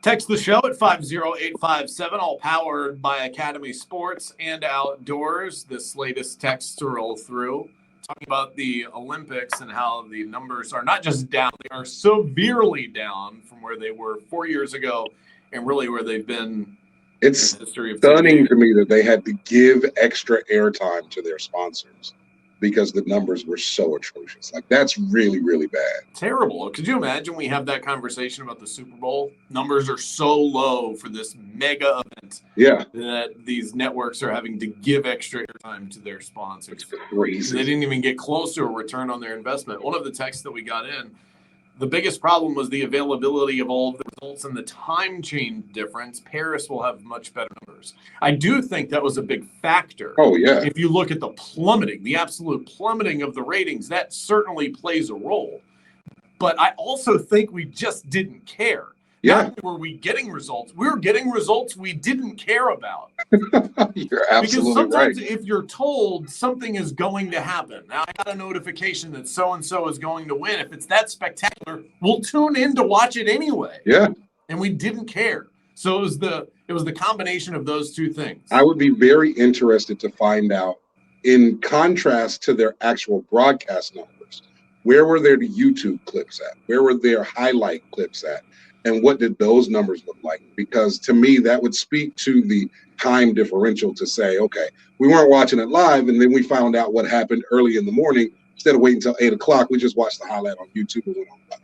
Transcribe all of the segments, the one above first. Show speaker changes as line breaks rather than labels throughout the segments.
Text the show at 50857, all powered by Academy Sports and Outdoors. This latest text to roll through, talking about the Olympics and how the numbers are not just down, they are severely down from where they were 4 years ago and really where they've been.
It's stunning to me that they had to give extra airtime to their sponsors because the numbers were so atrocious. Like, that's really, really bad.
Terrible. Could you imagine we have that conversation about the Super Bowl? Numbers are so low for this mega event that these networks are having to give extra airtime to their sponsors.
It's crazy.
They didn't even get close to a return on their investment. One of the texts that we got in, the biggest problem was the availability of all of the results and the time change difference. Paris will have much better numbers. I do think that was a big factor.
Oh, yeah.
If you look at the absolute plummeting of the ratings, that certainly plays a role. But I also think we just didn't care.
Yeah.
Not only were we getting results, we were getting results we didn't care about.
You're absolutely
because sometimes
right.
if you're told something is going to happen, now I got a notification that so-and-so is going to win. If it's that spectacular, we'll tune in to watch it anyway.
Yeah.
And we didn't care. So it was the combination of those two things.
I would be very interested to find out, in contrast to their actual broadcast numbers, where were their YouTube clips at? Where were their highlight clips at? And what did those numbers look like? Because to me, that would speak to the time differential to say, okay, we weren't watching it live, and then we found out what happened early in the morning. Instead of waiting until 8 o'clock, we just watched the highlight on YouTube and went on about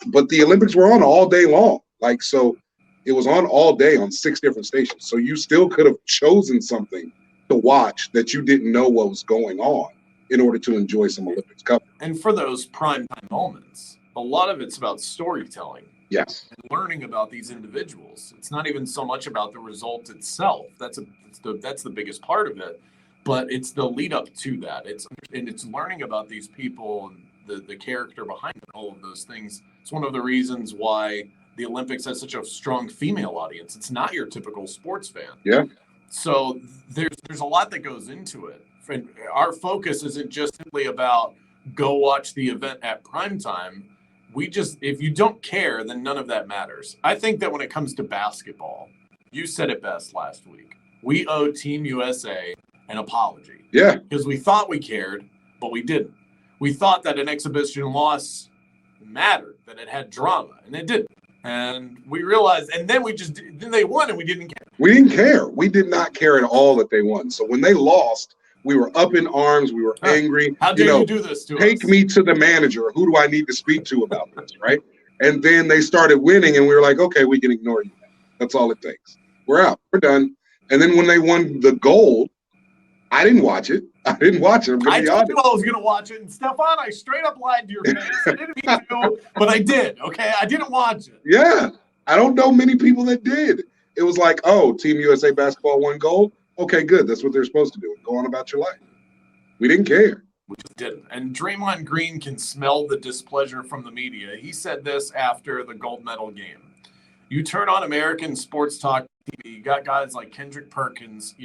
it. But the Olympics were on all day long. Like, so it was on all day on 6 different stations. So you still could have chosen something to watch that you didn't know what was going on in order to enjoy some Olympics coverage.
And for those prime time moments, a lot of it's about storytelling.
Yes.
And learning about these individuals. It's not even so much about the result itself. That's the biggest part of it. But it's the lead up to that. It's learning about these people and the character behind it, all of those things. It's one of the reasons why the Olympics has such a strong female audience. It's not your typical sports fan.
Yeah.
So there's a lot that goes into it. And our focus isn't just simply about go watch the event at prime time. If you don't care, then none of that matters. I think that when it comes to basketball, you said it best last week. We owe Team USA an apology.
Yeah.
Because we thought we cared, but we didn't. We thought that an exhibition loss mattered, that it had drama, and it didn't. And we realized, and then then they won and we didn't care.
We didn't care. We did not care at all that they won. So when they lost, we were up in arms. We were angry.
How dare you do this to us?
Take me to the manager. Who do I need to speak to about this, right? And then they started winning, and we were like, okay, we can ignore you. That's all it takes. We're out. We're done. And then when they won the gold, I didn't watch it. I didn't watch it.
I told you I was going to watch it. And Stefan, I straight up lied to your face. I didn't mean to, but I did, okay? I didn't watch it.
Yeah. I don't know many people that did. It was like, oh, Team USA basketball won gold. Okay, good. That's what they're supposed to do. Go on about your life. We didn't care.
We just didn't. And Draymond Green can smell the displeasure from the media. He said this after the gold medal game. You turn on American sports talk TV, you got guys like Kendrick Perkins,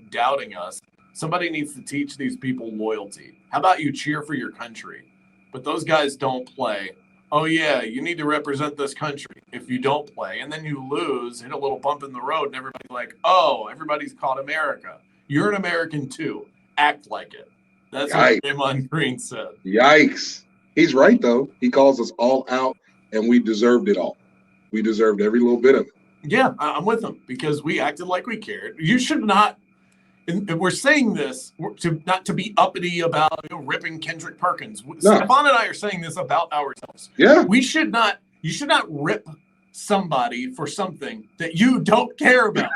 doubting us. Somebody needs to teach these people loyalty. How about you cheer for your country? But those guys don't play. Oh, yeah, you need to represent this country if you don't play. And then you lose, hit a little bump in the road, and everybody's like, oh, everybody's caught America. You're an American, too. Act like it. That's what Draymond Green said.
Yikes. He's right, though. He calls us all out, and we deserved it all. We deserved every little bit of it.
Yeah, I'm with him because we acted like we cared. You should not. And we're saying this not to be uppity about ripping Kendrick Perkins. No. Stefan and I are saying this about ourselves.
Yeah.
You should not rip somebody for something that you don't care about.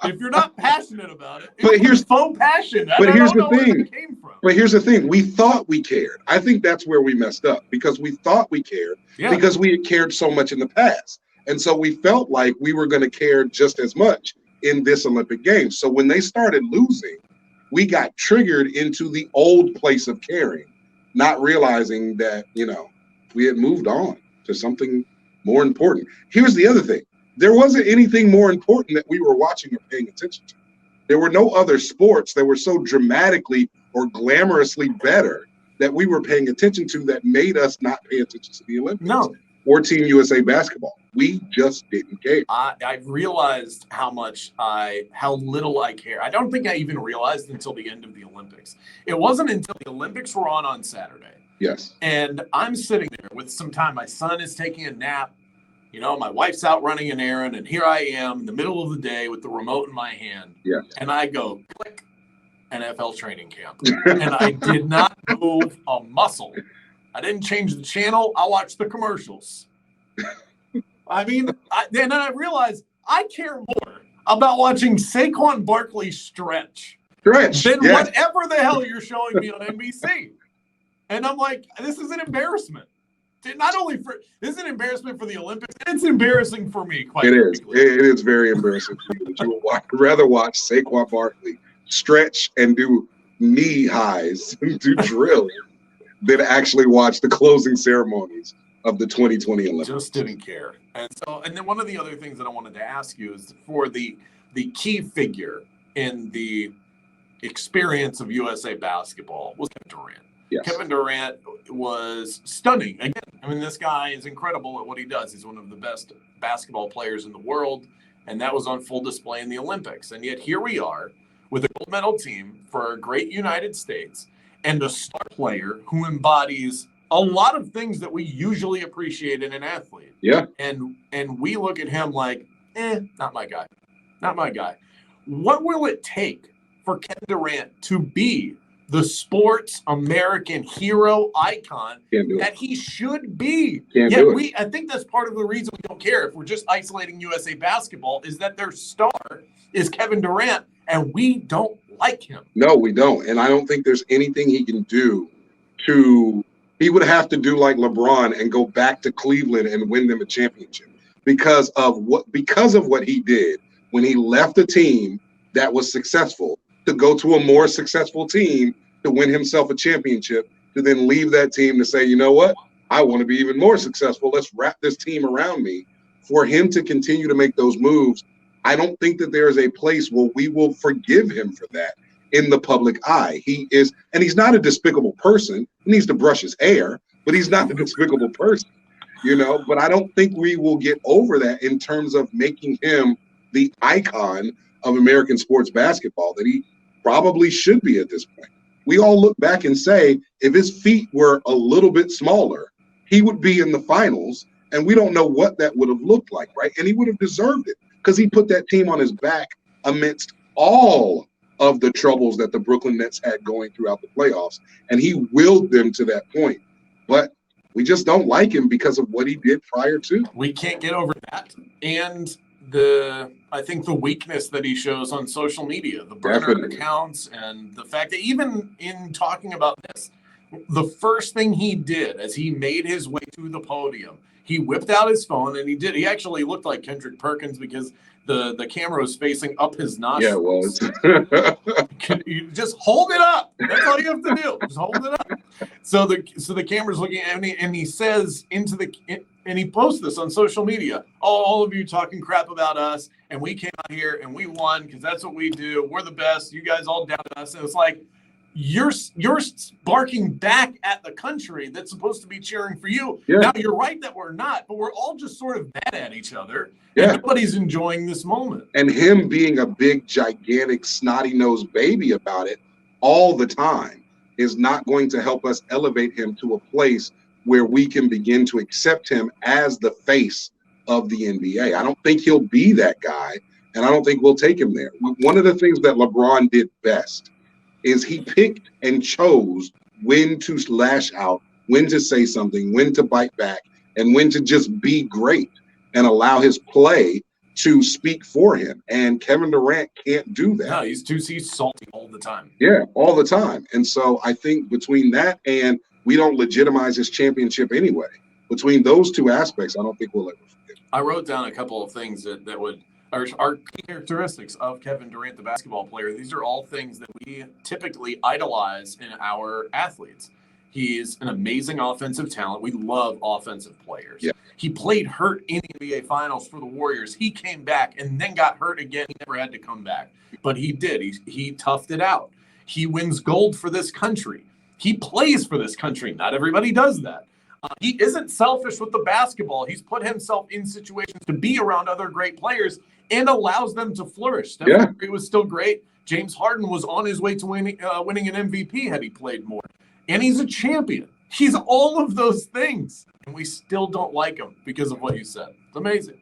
If you're not passionate about it, it's faux passion. But here's the thing.
But here's the thing. We thought we cared. I think that's where we messed up because we thought we cared because we had cared so much in the past. And so we felt like we were going to care just as much in this Olympic Games. So when they started losing, we got triggered into the old place of caring, not realizing that, we had moved on to something more important. Here's the other thing. There wasn't anything more important that we were watching or paying attention to. There were no other sports that were so dramatically or glamorously better that we were paying attention to that made us not pay attention to the Olympics.
No.
or Team USA basketball. We just didn't care.
I realized how little I care. I don't think I even realized until the end of the Olympics. It wasn't until the Olympics were on Saturday.
Yes.
And I'm sitting there with some time. My son is taking a nap. My wife's out running an errand, and here I am in the middle of the day with the remote in my hand.
Yes.
And I go, click, NFL training camp. And I did not move a muscle. I didn't change the channel. I watched the commercials. Then I realized I care more about watching Saquon Barkley stretch than whatever the hell you're showing me on NBC. And I'm like, this is an embarrassment. This is an embarrassment for the Olympics. It's embarrassing for me, quite frankly.
It is very embarrassing for you. You would rather watch Saquon Barkley stretch and do knee highs, do drills, than actually watch the closing ceremonies of the 2020 Olympics.
Just didn't care. And then one of the other things that I wanted to ask you is for the key figure in the experience of USA basketball was Kevin Durant.
Yes.
Kevin Durant was stunning. Again, this guy is incredible at what he does. He's one of the best basketball players in the world, and that was on full display in the Olympics. And yet here we are with a gold medal team for a great United States and a star player who embodies a lot of things that we usually appreciate in an athlete.
Yeah.
And we look at him like, not my guy. Not my guy. What will it take for Kevin Durant to be the sports American hero icon that he should be? I think that's part of the reason we don't care. If we're just isolating USA basketball, is that their star is Kevin Durant, and we don't like him.
No, we don't. And I don't think there's anything he can do he would have to do like LeBron and go back to Cleveland and win them a championship because of what he did when he left a team that was successful to go to a more successful team to win himself a championship, to then leave that team to say, you know what, I want to be even more successful. Let's wrap this team around me. For him to continue to make those moves, I don't think that there is a place where we will forgive him for that in the public eye. He's not a despicable person. He needs to brush his hair, but he's not a despicable person, but I don't think we will get over that in terms of making him the icon of American sports basketball that he probably should be at this point. We all look back and say, if his feet were a little bit smaller, he would be in the finals, and we don't know what that would have looked like, right? And he would have deserved it because he put that team on his back amidst all of the troubles that the Brooklyn Nets had going throughout the playoffs, and he willed them to that point. But we just don't like him because of what he did prior to.
We can't get over that. And I think the weakness that he shows on social media, the burner accounts, and the fact that even in talking about this, the first thing he did as he made his way to the podium, he whipped out his phone, and he actually looked like Kendrick Perkins because the camera was facing up his nostrils.
Yeah, it was.
You just hold it up. That's all you have to do. Just hold it up. So the camera's looking at me, and he says and he posts this on social media. All of you talking crap about us, and we came out here and we won because that's what we do. We're the best. You guys all doubted us. And it's like, you're barking back at the country that's supposed to be cheering for you. Yeah. Now, you're right that we're not, but we're all just sort of mad at each other. Yeah. And nobody's enjoying this moment.
And him being a big, gigantic, snotty-nosed baby about it all the time is not going to help us elevate him to a place where we can begin to accept him as the face of the NBA. I don't think he'll be that guy, and I don't think we'll take him there. One of the things that LeBron did best is he picked and chose when to lash out, when to say something, when to bite back, and when to just be great and allow his play to speak for him. And Kevin Durant can't do that.
No, he's salty all the time.
Yeah, all the time. And so I think between that and we don't legitimize his championship anyway, between those two aspects, I don't think we'll ever forget.
I wrote down a couple of things that would are characteristics of Kevin Durant, the basketball player. These are all things that we typically idolize in our athletes. He's an amazing offensive talent. We love offensive players. Yeah. He played hurt in the NBA Finals for the Warriors. He came back and then got hurt again. He never had to come back, but he did. He toughed it out. He wins gold for this country. He plays for this country. Not everybody does that. He isn't selfish with the basketball. He's put himself in situations to be around other great players and allows them to flourish. Steph Curry was still great. James Harden was on his way to winning an MVP had he played more. And he's a champion. He's all of those things. And we still don't like him because of what you said. It's amazing.